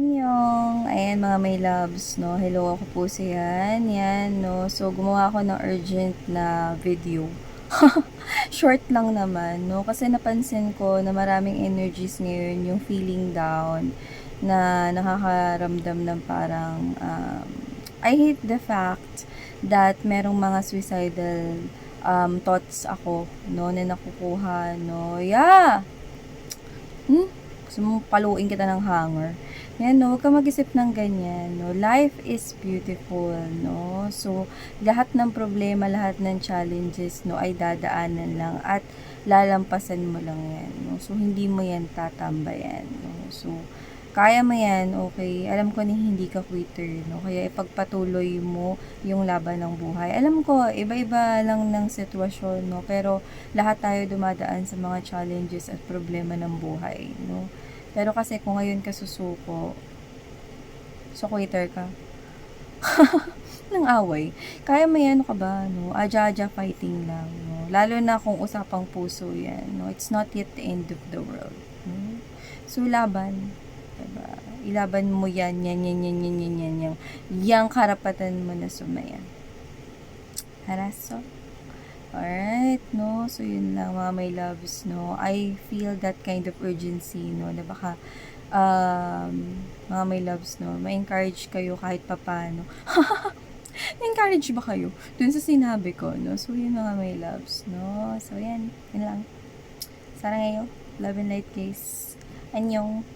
Anyong, ayan mga may loves, no? Hello, ako po si yan, no? So, gumawa ako ng urgent na video. Short lang naman, no? Kasi napansin ko na maraming energies ngayon yung feeling down na nakakaramdam ng parang, I hate the fact that merong mga suicidal thoughts ako, no? Na nakukuha, no? Yeah! Gusto mong paluin kita ng hanger. Yan, no? Huwag ka mag-isip ng ganyan, no? Life is beautiful, no? So, lahat ng problema, lahat ng challenges, no, ay dadaanan lang at lalampasan mo lang yan, no? So, hindi mo yan tatambayan, no? So, kaya mo yan, okay? Alam ko na hindi ka quitter, no? Kaya ipagpatuloy mo yung laban ng buhay. Alam ko, iba-iba lang ng sitwasyon, no? Pero lahat tayo dumadaan sa mga challenges at problema ng buhay, no? Pero kasi kung ngayon ka susuko, so quitter ka ng away. Kaya mo yan, ano ka ba, no? Aja-aja fighting lang, no? Lalo na kung usapang puso yan, no? It's not yet the end of the world, no? So, laban. Diba? Ilaban mo yan, yan. Yang karapatan mo na sumaya. Haraso? Alright, no? So, yun lang mga my loves, no? I feel that kind of urgency, no? Na baka, mga my loves, no? Ma-encourage kayo kahit papano. Na-encourage ba kayo? Dun sa sinabi ko, no? So, yun mga my loves, no? So, yan. Yun lang. Sana ngayon. Love and light, guys. Anyong.